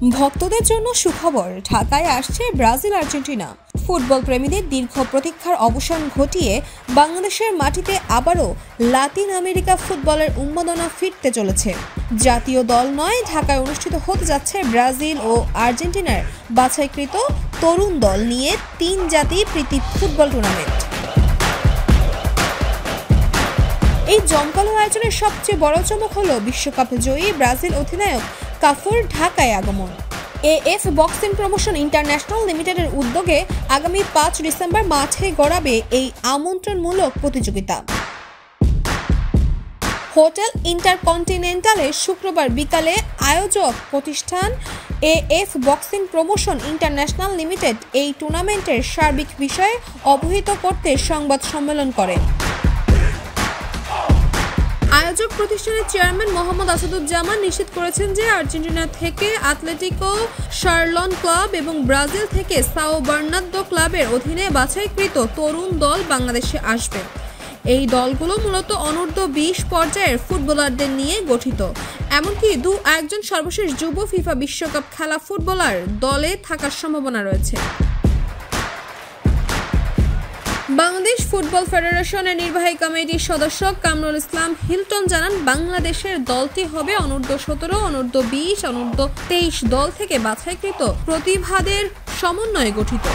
ভক্তদের জন্য সুখবর, ঢাকায় আসছে ব্রাজিল আর্জেন্টিনা। ফুটবল প্রেমীদের দীর্ঘ প্রতীক্ষার অবসান ঘটিয়ে বাংলাদেশের মাটিতে আবারও লাতিন আমেরিকা ফুটবলের উন্মাদনা ফিরতে চলেছে। জাতীয় দল নয়, ঢাকায় অনুষ্ঠিত হতে যাচ্ছে ব্রাজিল ও আর্জেন্টিনার বাছাইকৃত তরুণ দল নিয়ে 3 জাতি প্রীতি ফুটবল টুর্নামেন্ট। এই জমকালো আয়োজনের সবচেয়ে বড় চমক হলো বিশ্বকাপ জয়ী ব্রাজিল অধিনায়ক কাফুর ঢাকায় আগমন। এএফ বক্সিং প্রমোশন ইন্টারন্যাশনাল লিমিটেডের উদ্যোগে আগামী 5 ডিসেম্বর মাঠে গড়াবে এই আমন্ত্রণমূলক প্রতিযোগিতা। হোটেল ইন্টারকন্টিনেন্টালে শুক্রবার বিকালে আয়োজক প্রতিষ্ঠান AF boxing promotion international limited এই টুর্নামেন্টের সার্বিক বিষয়ে অবহিত করতে সংবাদ সম্মেলন করে। আয়োজক প্রতিষ্ঠানের চেয়ারম্যান মোহাম্মদ আসাদুজ্জামান নিশ্চিত করেছেন যে আর্জেন্টিনা থেকে আতলেটিকো শার্লন ক্লাব এবং ব্রাজিল থেকে সাও বার্নার্দো ক্লাবের অধীনে বাছাইকৃত তরুণ দল বাংলাদেশে আসবে। এই দলগুলো মূলত অনূর্ধ্ব 20 পর্যায়ের ফুটবলারদের নিয়ে গঠিত। এমনকি একজন সর্বশেষ যুব ফিফা বিশ্বকাপ খেলা ফুটবলার দলে থাকার সম্ভাবনা রয়েছে। বাংলাদেশ ফুটবল ফেডারেশনের নির্বাহী কমিটির সদস্য কামরুল ইসলাম হিলটন জানান, বাংলাদেশের দলটি হবে অনূর্ধ্ব 17, অনূর্ধ্ব 20, অনূর্ধ্ব 23 দল থেকে বাছাইকৃত প্রতিভাদের সমন্বয়ে গঠিত।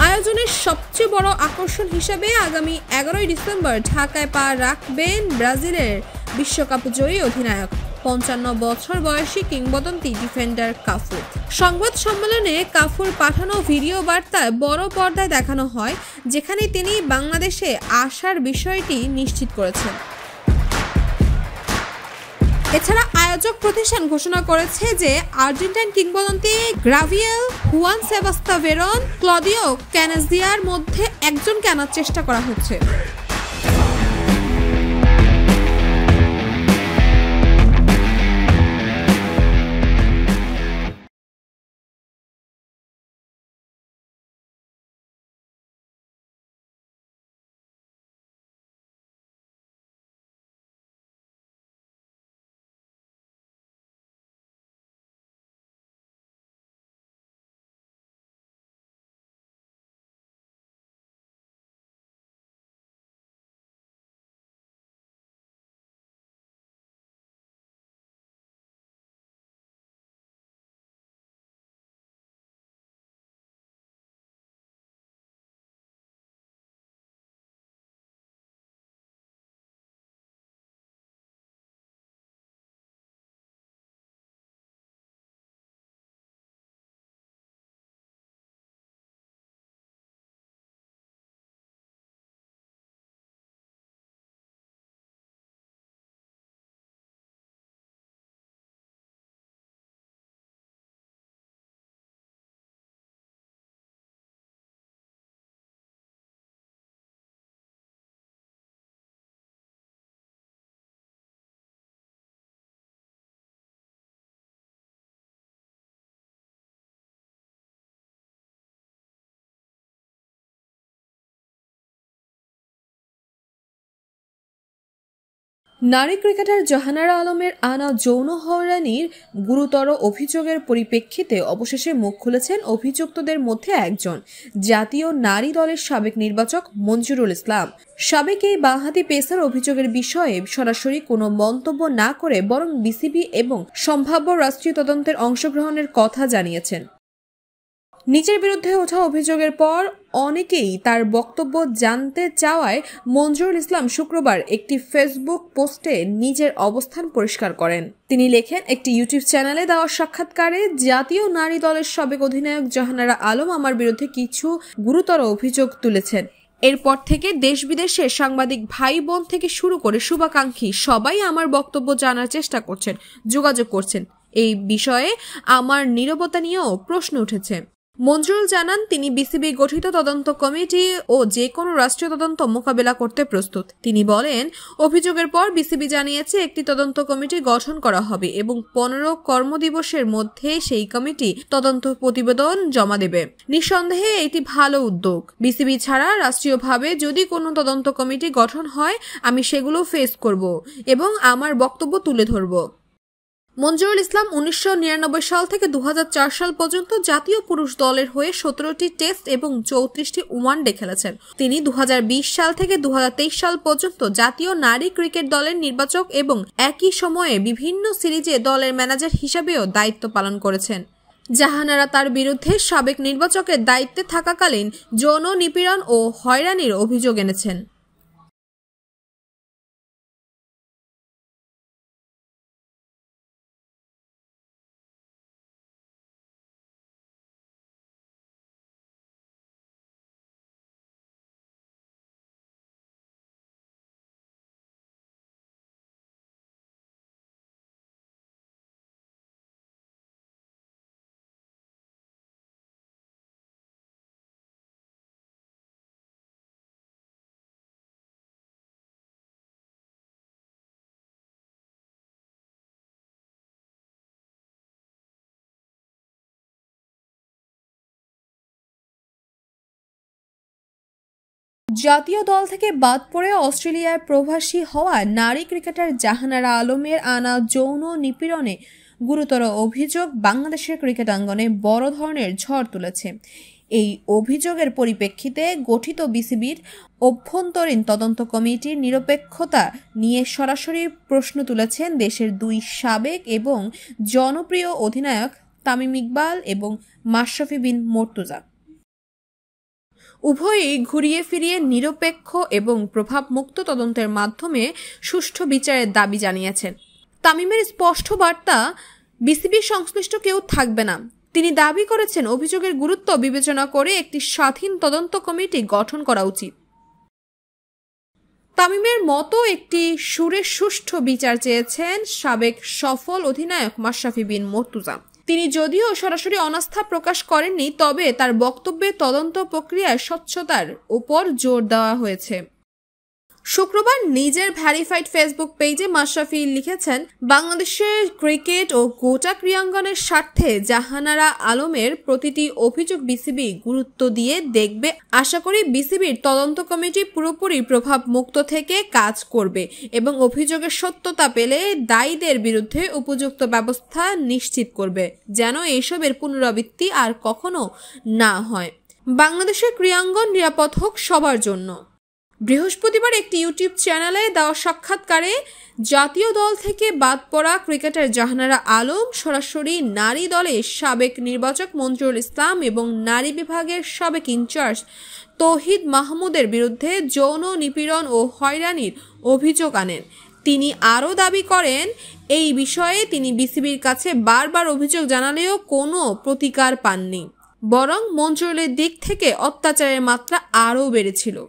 আয়োজনের সবচেয়ে বড় আকর্ষণ হিসেবে আগামী 11 ডিসেম্বর ঢাকায় পা রাখবেন ব্রাজিলের বিশ্বকাপ জয়ী অধিনায়ক 55 বছর বয়সী কিংবদন্তি ডিফেন্ডার কাফু। সংবাদ সম্মেলনে কাফুর পাঠানো ভিডিও বার্তায় বড় পর্দায় দেখানো হয়, যেখানে তিনি বাংলাদেশে আসার বিষয়টি নিশ্চিত করেছেন। এছাড়া আয়োজক প্রতিষ্ঠান ঘোষণা করেছে যে আর্জেন্টাইন কিংবদন্তি গ্রাভিয়েল, হুয়ান সেবাস্তা ভেরন, ক্লদিও ক্যানাজিয়ার মধ্যে একজনকে আনার চেষ্টা করা হচ্ছে। নারী ক্রিকেটার জাহানারা আলমের আনা যৌন হয়রানির গুরুতর অভিযোগের পরিপ্রেক্ষিতে অবশেষে মুখ খুলেছেন অভিযুক্তদের মধ্যে একজন, জাতীয় নারী দলের সাবেক নির্বাচক মঞ্জুরুল ইসলাম। সাবেক এই বাঁহাতি পেসার অভিযোগের বিষয়ে সরাসরি কোনো মন্তব্য না করে বরং বিসিবি এবং সম্ভাব্য রাষ্ট্রীয় তদন্তের অংশগ্রহণের কথা জানিয়েছেন। নিজের বিরুদ্ধে ওঠা অভিযোগের পর অনেকেই তার বক্তব্য জানতে চাওয়ায় মঞ্জুরুল ইসলাম শুক্রবার একটি ফেসবুক পোস্টে নিজের অবস্থান পরিষ্কার করেন। তিনি লেখেন, একটি ইউটিউব চ্যানেলে দেওয়া সাক্ষাৎকারে জাতীয় নারী দলের সাবেক অধিনায়ক জাহানারা আলম আমার বিরুদ্ধে কিছু গুরুতর অভিযোগ তুলেছেন। এরপর থেকে দেশ বিদেশের সাংবাদিক ভাই বোন থেকে শুরু করে শুভাকাঙ্ক্ষী সবাই আমার বক্তব্য জানার চেষ্টা করছেন, যোগাযোগ করছেন। এই বিষয়ে আমার নীরবতা নিয়েও প্রশ্ন উঠেছে। মঞ্জুরুল জানান, তিনি বিসিবি গঠিত তদন্ত কমিটি ও যে কোনো রাষ্ট্রীয় তদন্ত মোকাবেলা করতে প্রস্তুত। তিনি বলেন, অভিযোগের পর বিসিবি জানিয়েছে একটি তদন্ত কমিটি গঠন করা হবে এবং 15 কর্মদিবসের মধ্যে সেই কমিটি তদন্ত প্রতিবেদন জমা দেবে। নিঃসন্দেহে এটি ভালো উদ্যোগ। বিসিবি ছাড়া রাষ্ট্রীয়ভাবে যদি কোনো তদন্ত কমিটি গঠন হয়, আমি সেগুলো ফেস করব এবং আমার বক্তব্য তুলে ধরব। মঞ্জুরুল ইসলাম 1999 সাল থেকে 2004 সাল পর্যন্ত জাতীয় পুরুষ দলের হয়ে 17টি টেস্ট এবং 34টি ওয়ানডে খেলেছেন। তিনি 2020 সাল থেকে 2023 সাল পর্যন্ত জাতীয় নারী ক্রিকেট দলের নির্বাচক এবং একই সময়ে বিভিন্ন সিরিজে দলের ম্যানেজার হিসেবেও দায়িত্ব পালন করেছেন। জাহানারা তার বিরুদ্ধে সাবেক নির্বাচকের দায়িত্বে থাকাকালীন যৌন নিপীড়ন ও হয়রানির অভিযোগ এনেছেন। জাতীয় দল থেকে বাদ পড়ে অস্ট্রেলিয়ায় প্রবাসী হওয়া নারী ক্রিকেটার জাহানারা আলমের আনা যৌন নিপীড়নে গুরুতর অভিযোগ বাংলাদেশের ক্রিকেট অঙ্গনে বড় ধরনের ঝড় তুলেছে। এই অভিযোগের পরিপ্রেক্ষিতে গঠিত বিসিবির অভ্যন্তরীণ তদন্ত কমিটির নিরপেক্ষতা নিয়ে সরাসরি প্রশ্ন তুলেছেন দেশের দুই সাবেক এবং জনপ্রিয় অধিনায়ক তামিম ইকবাল এবং মাশরাফি বিন মুর্তজা। উভয়ই ঘুরিয়ে ফিরিয়ে নিরপেক্ষ এবং প্রভাবমুক্ত তদন্তের মাধ্যমে সুষ্ঠু বিচারের দাবি জানিয়েছেন। তামিমের স্পষ্ট বার্তা, বিসিবি সংশ্লিষ্ট কেউ থাকবে না। তিনি দাবি করেছেন অভিযোগের গুরুত্ব বিবেচনা করে একটি স্বাধীন তদন্ত কমিটি গঠন করা উচিত। তামিমের মতো একটি সুরে সুষ্ঠু বিচার চেয়েছেন সাবেক সফল অধিনায়ক মাশরাফি বিন মুর্তজা। তিনি যদিও সরাসরি অনাস্থা প্রকাশ করেননি, তবে তার বক্তব্যে তদন্ত প্রক্রিয়ায় স্বচ্ছতার উপর জোর দেওয়া হয়েছে। শুক্রবার নিজের ভেরিফাইড ফেসবুক পেজে মাশরাফি লিখেছেন, বাংলাদেশের ক্রিকেট ও গোটা ক্রীড়াঙ্গনের স্বার্থে জাহানারা আলমের প্রতিটি অভিযোগ বিসিবি গুরুত্ব দিয়ে দেখবে। আশা করি বিসিবির তদন্ত কমিটি পুরোপুরি প্রভাব মুক্ত থেকে কাজ করবে এবং অভিযোগের সত্যতা পেলে দায়ীদের বিরুদ্ধে উপযুক্ত ব্যবস্থা নিশ্চিত করবে, যেন এসবের পুনরাবৃত্তি আর কখনো না হয়। বাংলাদেশের ক্রীড়াঙ্গন নিরাপদ হোক সবার জন্য। বৃহস্পতিবার একটি ইউটিউব চ্যানেলে দেওয়া সাক্ষাৎকারে জাতীয় দল থেকে বাদ পড়া ক্রিকেটার জাহানারা আলম সরাসরি নারী দলের সাবেক নির্বাচক মঞ্জুরুল ইসলাম এবং নারী বিভাগের সাবেক ইনচার্জ তৌহিদ মাহমুদের বিরুদ্ধে যৌন নিপীড়ন ও হয়রানির অভিযোগ আনেন। তিনি আরও দাবি করেন, এই বিষয়ে তিনি বিসিবির কাছে বারবার অভিযোগ জানালেও কোনো প্রতিকার পাননি, বরং মঞ্জুরুলের দিক থেকে অত্যাচারের মাত্রা আরও বেড়েছিল।